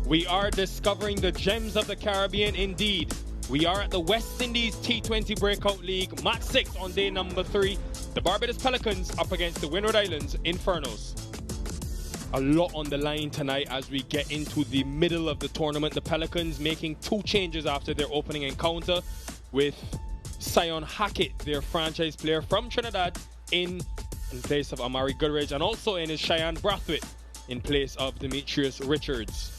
We are discovering the gems of the Caribbean indeed. We are at the West Indies T20 Breakout League, match 6 on day number 3. The Barbados Pelicans up against the Windward Islands Infernos. A lot on the line tonight as we get into the middle of the tournament. The Pelicans making 2 changes after their opening encounter, with Sion Hackett, their franchise player from Trinidad, in place of Amari Goodridge, and also in is Cheyenne Brathwaite in place of Demetrius Richards.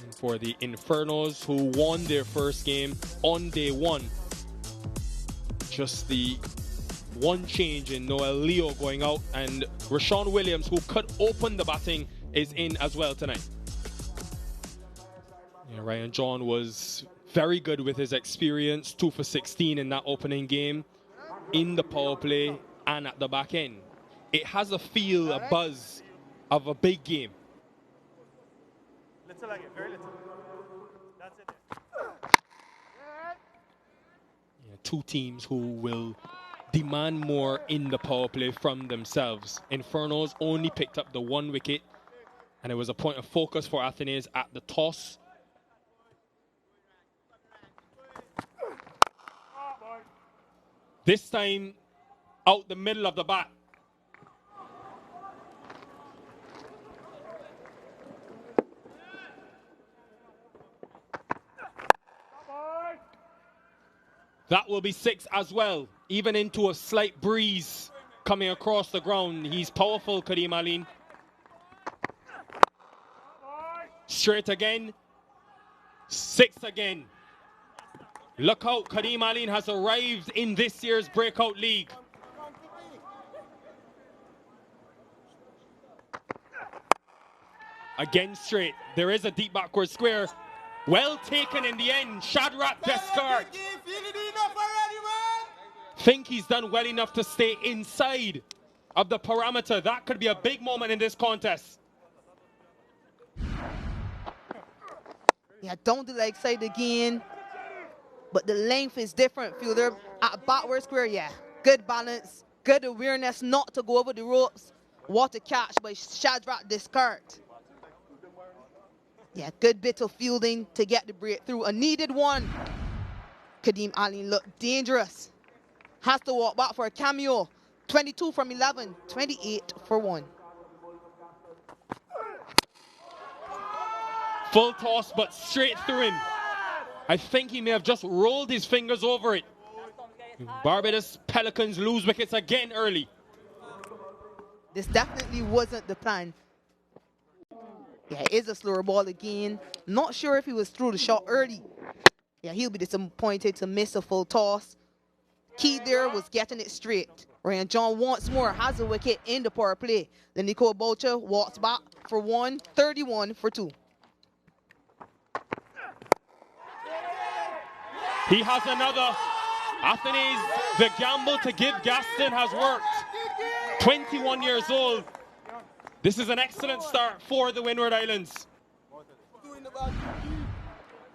And for the Infernos, who won their first game on day 1, just the one change in Noel Leo going out, and Rashawn Williams, who could open the batting, is in as well tonight. Yeah, Ryan John was very good with his experience, 2 for 16 in that opening game, in the power play and at the back end. It has a feel, a buzz of a big game. Little like it, very little. That's it. Yeah, 2 teams who will demand more in the power play from themselves. Infernos only picked up the 1 wicket, and it was a point of focus for Athenaeus at the toss. This time, out the middle of the bat. That will be 6 as well, even into a slight breeze coming across the ground. He's powerful, Kadeem Aline. Straight again. 6 again. Look out, Kadeem Aline has arrived in this year's Breakout League. Again straight. There is a deep backward square. Well taken in the end. Shadrach Descartes. Think he's done well enough to stay inside of the parameter. That could be a big moment in this contest. Yeah, don't do the leg side again. But the length is different, fielder. At backward square, yeah. Good balance, good awareness not to go over the ropes. What a catch by Shadrach Descartes. Yeah, good bit of fielding to get the breakthrough. A needed one. Kadeem Aline looked dangerous. Has to walk back for a cameo. 22 from 11, 28 for 1. Full toss, but straight through him. I think he may have just rolled his fingers over it. Barbados Pelicans lose wickets again early. This definitely wasn't the plan. Yeah, it is a slower ball again. Not sure if he was through the shot early. Yeah, he'll be disappointed to miss a full toss. Key there was getting it straight. Ryan John once more has a wicket in the power play. Then Nicole Boucher walks back for 1, 31 for 2. He has another. Athenaeus, the gamble to give Gaston has worked. 21 years old. This is an excellent start for the Windward Islands.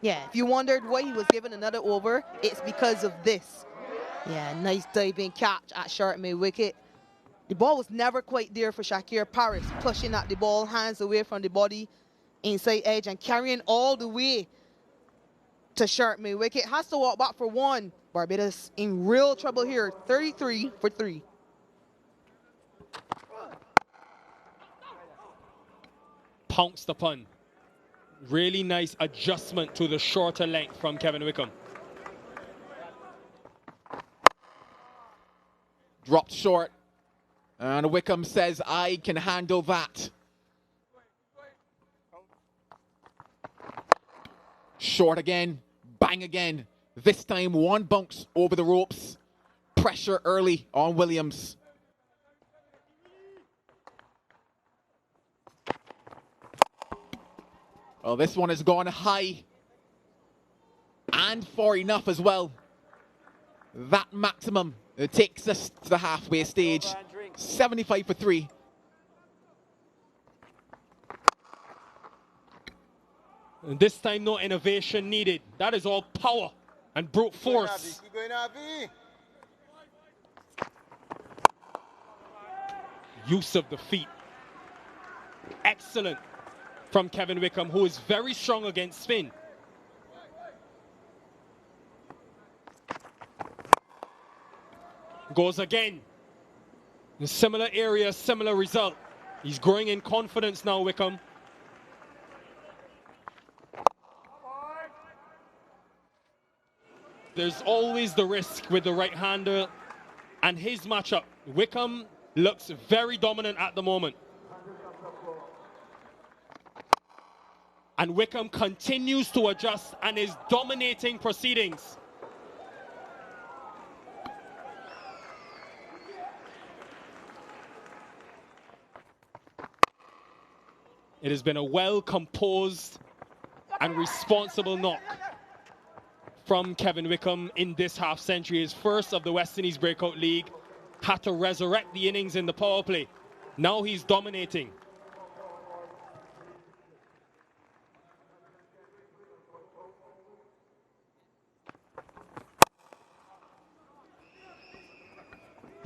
Yeah, if you wondered why he was given another over, it's because of this. Yeah, nice diving catch at short mid wicket. The ball was never quite there for Shakir Paris, pushing at the ball, hands away from the body, inside edge, and carrying all the way to short mid wicket. Has to walk back for 1. Barbados in real trouble here, 33 for 3. Pounced upon. Really nice adjustment to the shorter length from Kevin Wickham. Dropped short. And Wickham says, I can handle that. Short again. Bang again. This time 1 bounce over the ropes. Pressure early on Williams. Well, this one has gone high. And for enough as well. That maximum takes us to the halfway stage. 75 for 3. And this time, no innovation needed. That is all power and brute force. Use of the feet. Excellent from Kevin Wickham, who is very strong against spin. Goes again. In a similar area, similar result. He's growing in confidence now, Wickham. There's always the risk with the right-hander and his matchup. Wickham looks very dominant at the moment. And Wickham continues to adjust and is dominating proceedings. It has been a well-composed and responsible knock from Kevin Wickham in this half-century. His first of the West Indies Breakout League. Had to resurrect the innings in the power play. Now he's dominating.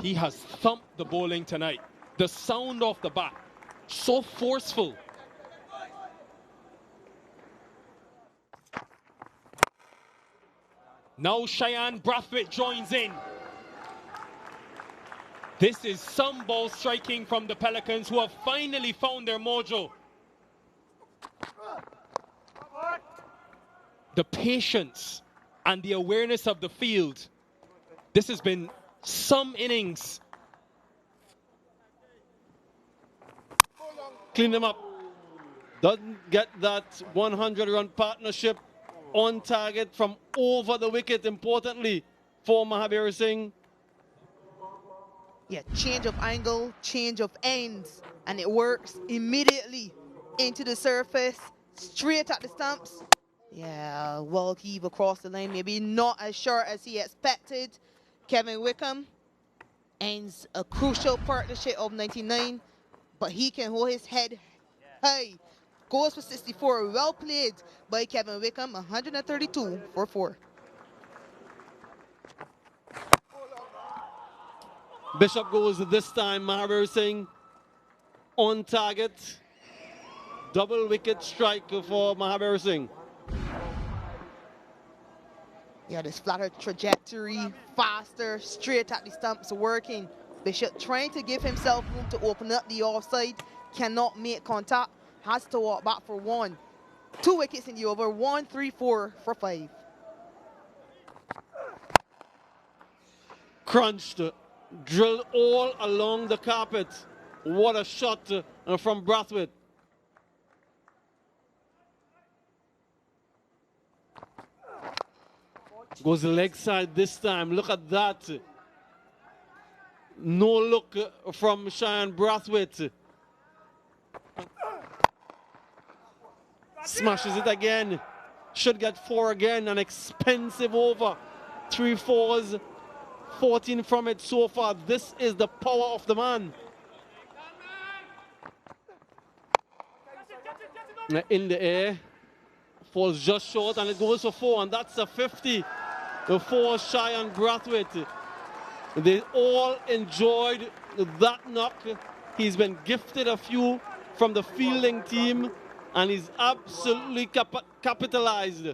He has thumped the bowling tonight. The sound of the bat, so forceful. Now Cheyenne Brathwaite joins in. This is some ball striking from the Pelicans, who have finally found their mojo. The patience and the awareness of the field. This has been some innings. Clean them up. Doesn't get that 100-run partnership on target from over the wicket, importantly, for Mahabir Singh. Yeah, change of angle, change of ends, and it works immediately into the surface, straight at the stumps. Yeah, well heave across the line, maybe not as short as he expected. Kevin Wickham ends a crucial partnership of 99, but he can hold his head high. Goes for 64, well played by Kevin Wickham, 132 for 4. Bishop goes this time, Mahabir Singh on target. Double wicket strike for Mahabir Singh. Yeah, this flatter trajectory, faster, straight at the stumps, working. Bishop trying to give himself room to open up the offside, cannot make contact, has to walk back for 1. 2 wickets in the over, 1, 3, 4 for 5. Crunched, drilled all along the carpet. What a shot from Brathwaite. Goes leg side this time. Look at that. No look from Cheyenne Brathwaite. Smashes it again. Should get 4 again. An expensive over. 3 4s. 14 from it so far. This is the power of the man. In the air. Falls just short and it goes for 4, and that's a 50 for Cheyenne Brathwaite. They all enjoyed that knock. He's been gifted a few from the fielding team, and he's absolutely capitalized.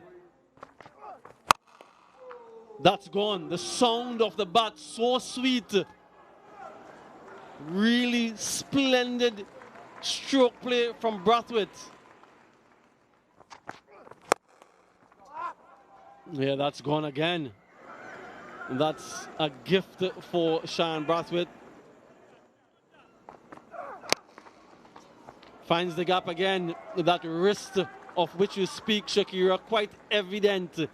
That's gone. The sound of the bat, so sweet. Really splendid stroke play from Brathwaite. Yeah, that's gone again. That's a gift for Cheyenne Brathwaite. Finds the gap again. That wrist of which you speak, Shakira, quite evident.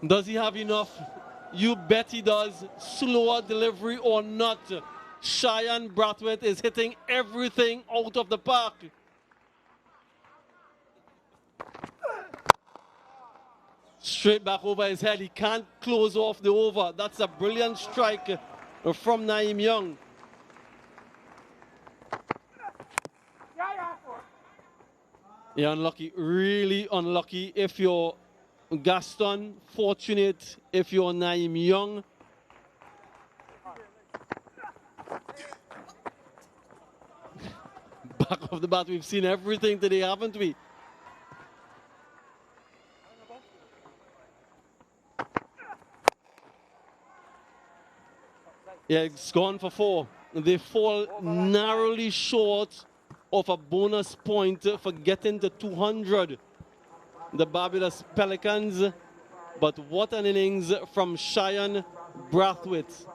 Does he have enough? You bet he does. Slower delivery or not, Cheyenne Brathwaite is hitting everything out of the park. Straight back over his head. He can't close off the over. That's a brilliant strike from Naeem Young. Yeah, unlucky. Really unlucky if you're Gaston. Fortunate if you're Naeem Young. of the bat. We've seen everything today, haven't we? Yeah, it's gone for 4. They fall narrowly short of a bonus point for getting to 200. The Barbados Pelicans. But what an innings from Cheyenne Brathwaite.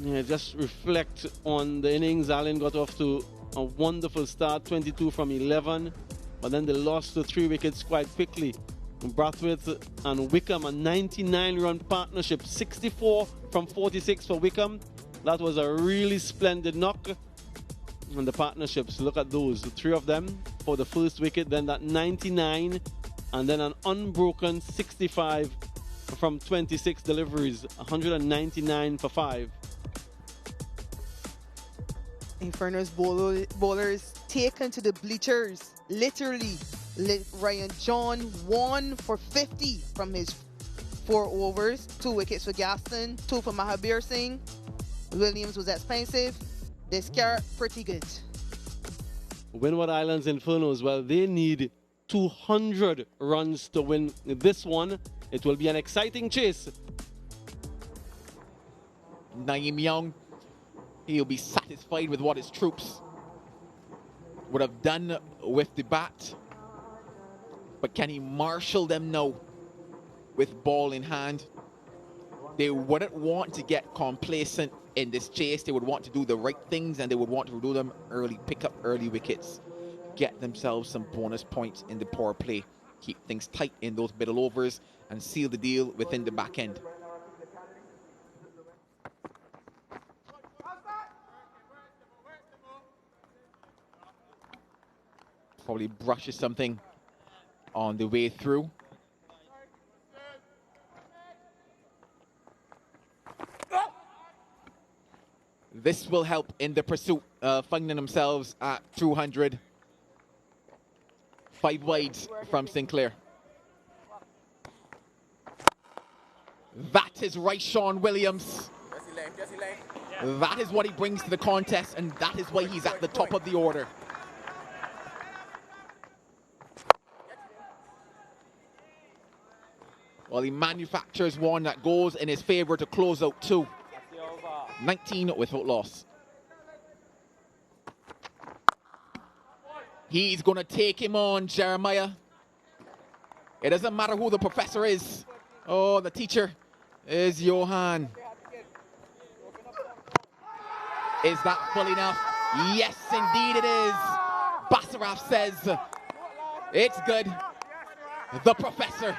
Yeah, just reflect on the innings. Allen got off to a wonderful start, 22 from 11. But then they lost to 3 wickets quite quickly. Brathwaite and Wickham, a 99-run partnership, 64 from 46 for Wickham. That was a really splendid knock. And the partnerships, look at those, the 3 of them for the first wicket, then that 99, and then an unbroken 65 from 26 deliveries, 199 for 5. Infernos bowlers taken to the bleachers, literally. Ryan John 1 for 50 from his 4 overs, 2 wickets for Gaston, 2 for Mahabir Singh. Williams was expensive. This carrot pretty good. Windward Islands Infernos, well, they need 200 runs to win this one. It will be an exciting chase. Naeem Young, he'll be satisfied with what his troops would have done with the bat. But can he marshal them now with ball in hand? They wouldn't want to get complacent in this chase. They would want to do the right things, and they would want to do them early, pick up early wickets, get themselves some bonus points in the power play, keep things tight in those middle overs, and seal the deal within the back end. Probably brushes something on the way through. This will help in the pursuit, finding themselves at 200. 5 wide from Sinclair. That is right, Sean Williams. That is what he brings to the contest, and that is why he's at the top of the order. Well, he manufactures one that goes in his favor to close out 2. 19 without loss. He's going to take him on, Jeremiah. It doesn't matter who the professor is. Oh, the teacher is Johan. Is that full enough? Yes, indeed it is. Basaraf says it's good. The professor.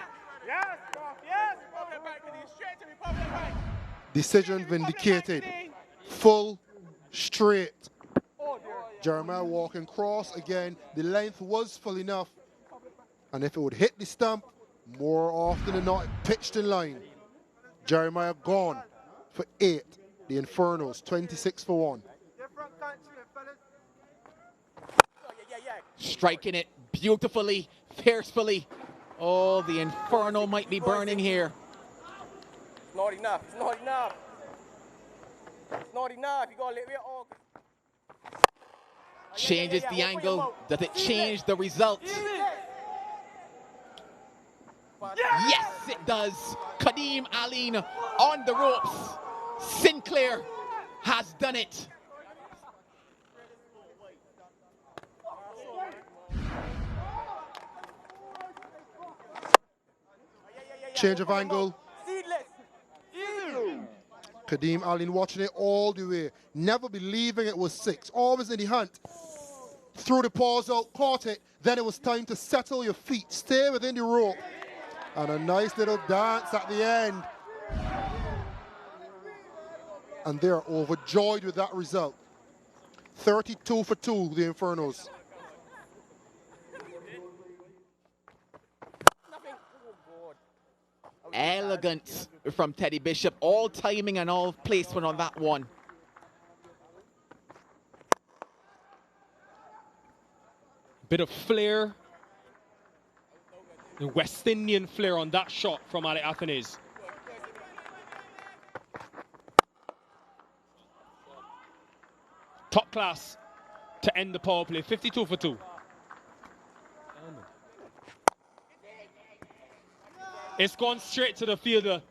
Decision vindicated. Full, straight. Jeremiah walking cross again. The length was full enough. And if it would hit the stump, more often than not, it pitched in line. Jeremiah gone for 8. The Infernos, 26 for 1. Striking it beautifully, fiercely. Oh, the Inferno might be burning here. It's not enough. It's not enough. It's not enough. You got to let it all. Changes the angle. Does it change the result? Yes, it does. Kadeem Aline on the ropes. Sinclair has done it. Change of angle. Kadeem Aline watching it all the way. Never believing it was 6. Always in the hunt. Threw the paws out, caught it. Then it was time to settle your feet. Stay within the rope. And a nice little dance at the end. And they're overjoyed with that result. 32 for 2, the Infernos. Elegant from Teddy Bishop. All timing and all placement on that one. Bit of flair. The West Indian flair on that shot from Alec Athanaze. Top class. class to end the power play. 52 for 2. It's gone straight to the fielder.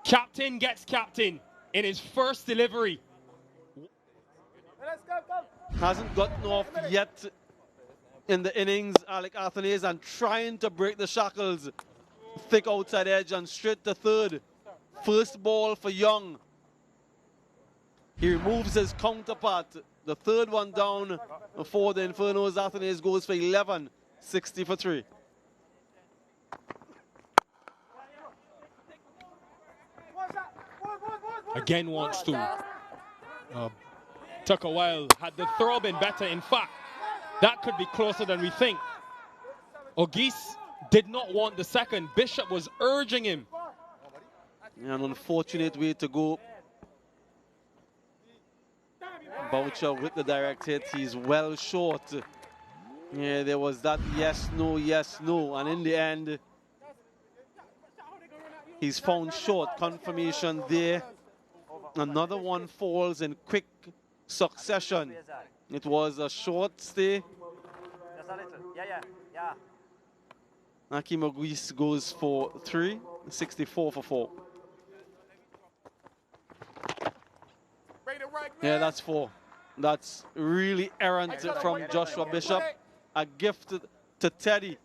Captain gets captain in his first delivery. Hasn't gotten off yet in the innings, Alec Athanase, and trying to break the shackles. Thick outside edge and straight to third. First ball for Young. He removes his counterpart. The third one down for the Infernos. Athanase goes for 11, 60 for 3. Again wants to. Took a while. Had the throw been better, in fact, that could be closer than we think. Ogis did not want the second. Bishop was urging him. An unfortunate way to go. Boucher with the direct hit. He's well short. Yeah, there was that yes, no, and in the end, he's found short. Confirmation there. Another one falls in quick succession. It was a short stay. Akim Ogis goes for 3, 64 for 4. Yeah, that's 4. That's really errant from Joshua Bishop. A gift to Teddy.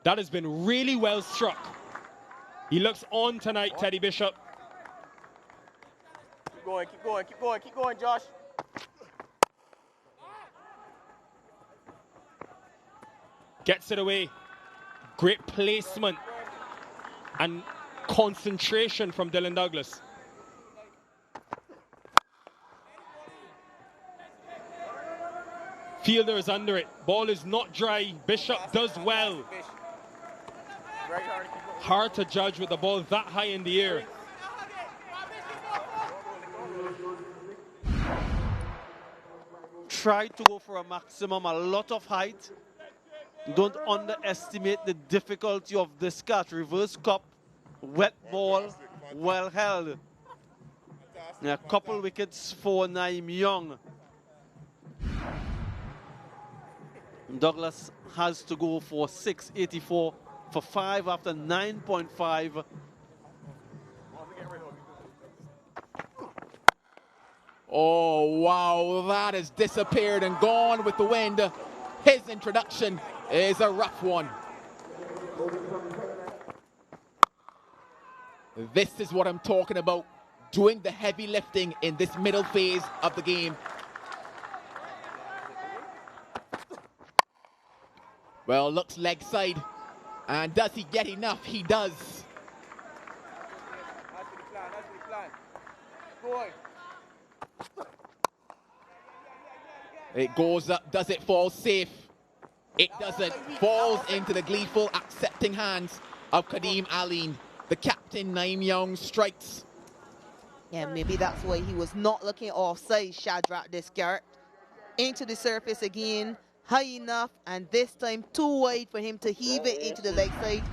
That has been really well struck. He looks on tonight, Teddy Bishop. Keep going, keep going, keep going, keep going, Josh. Gets it away. Great placement and concentration from Dylan Douglas. Fielder is under it. Ball is not dry. Bishop does well. Hard to judge with the ball that high in the air. Try to go for a maximum, a lot of height. Don't underestimate the difficulty of this catch. Reverse cup, wet ball, well held. A couple wickets for Naeem Young. Douglas has to go for 6, 84 for 5 after 9.5. Oh, wow, that has disappeared and gone with the wind. His introduction is a rough one. This is what I'm talking about, doing the heavy lifting in this middle phase of the game. Well, looks leg side. And does he get enough? He does. It goes up. Does it fall safe? It doesn't. Falls into the gleeful, accepting hands of Kadeem Aline. The captain, Naeem Young, strikes. Yeah, maybe that's why he was not looking offside. Shadrach Descartes into the surface again, high enough, and this time too wide for him to heave it into the leg side.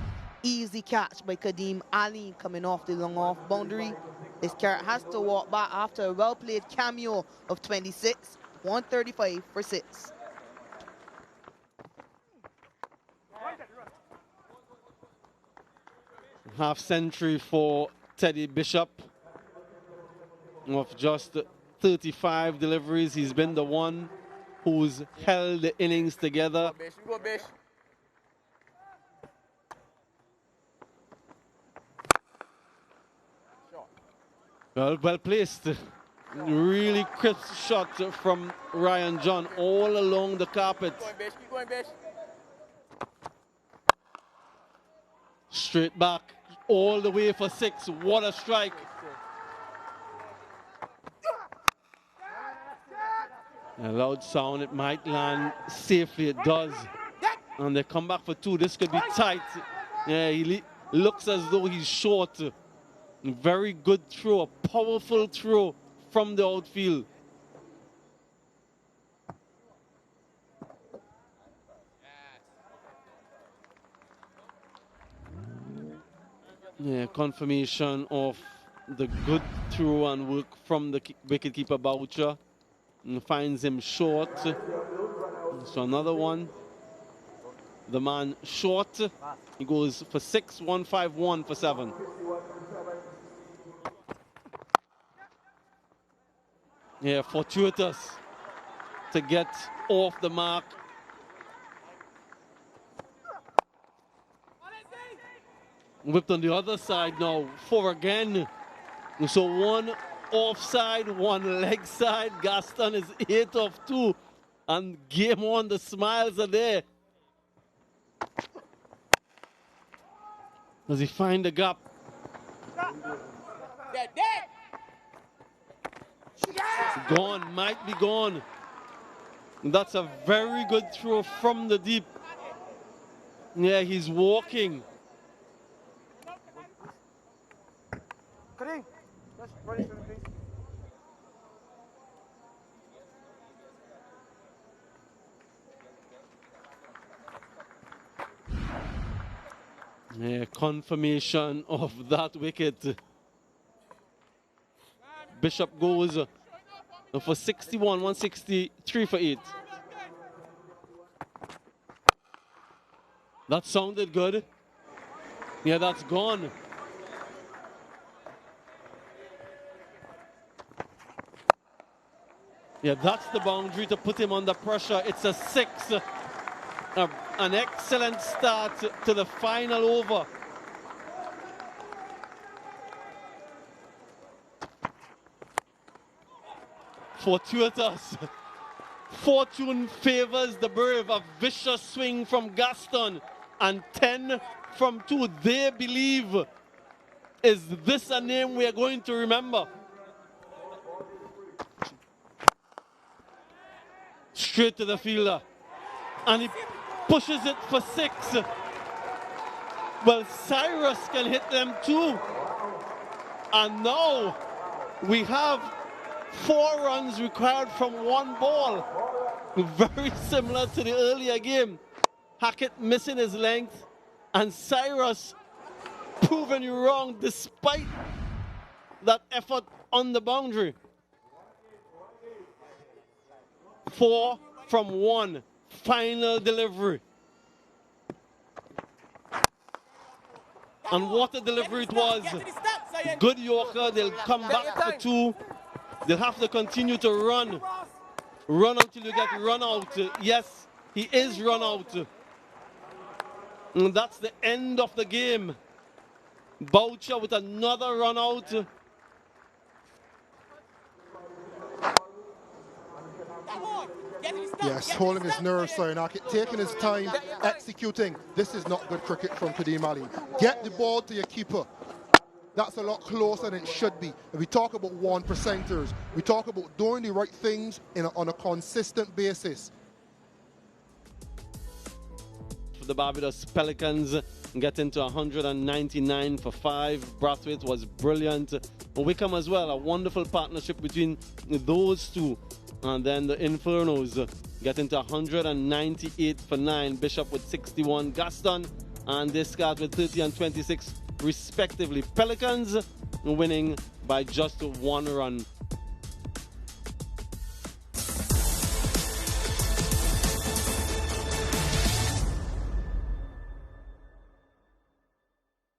Easy catch by Kadeem Aline coming off the long off boundary. Descartes has to walk back after a well-played cameo of 26, 135 for 6. Half century for Teddy Bishop. Of just 35 deliveries, he's been the one who's held the innings together. Well placed. Really crisp shot from Ryan John all along the carpet. Keep going, Bish. Straight back, all the way for 6. What a strike. A loud sound, it might land safely, it does. And they come back for 2. This could be tight. Yeah, he looks as though he's short. Very good throw, a powerful throw from the outfield. Yeah, confirmation of the good throw and work from the wicketkeeper Boucher. And finds him short. So another one. The man short. He goes for 6, 151 for 7. Yeah, fortuitous to get off the mark. Whipped on the other side now, 4 again. So 1 offside, 1 leg side. Gaston is 8 of 2. And game on, the smiles are there. Does he find the gap? Gone, might be gone. That's a very good throw from the deep. Yeah, he's walking. Yeah, confirmation of that wicket. Bishop goes for 61, 163 for 8. That sounded good. Yeah, that's gone. Yeah, that's the boundary to put him under pressure. It's a 6. An excellent start to the final over. Fortuitous. Fortune favors the brave. A vicious swing from Gaston and 10 from 2. They believe. Is this a name we are going to remember? Straight to the fielder. And he pushes it for 6. Well, Cyrus can hit them too. And now we have 4 runs required from 1 ball. Very similar to the earlier game. Hackett missing his length and Cyrus proving you wrong despite that effort on the boundary. 4 from 1. Final delivery. And what a delivery it was. Good Yorker. They'll come back for 2. They'll have to continue to run. Run until you get run out. Yes, he is run out. And that's the end of the game. Boucher with another run out. Yes, holding his nerves, sorry, taking his time, executing. This is not good cricket from Kadeem Ali. Get the ball to your keeper. That's a lot closer than it should be. If we talk about 1%ers, we talk about doing the right things on a consistent basis. For the Barbados Pelicans, getting to 199 for 5. Brathwaite was brilliant. Wickham as well, a wonderful partnership between those two. And then the Infernos getting to 198 for 9. Bishop with 61. Gaston and Discard with 30 and 26 respectively. Pelicans winning by just 1 run.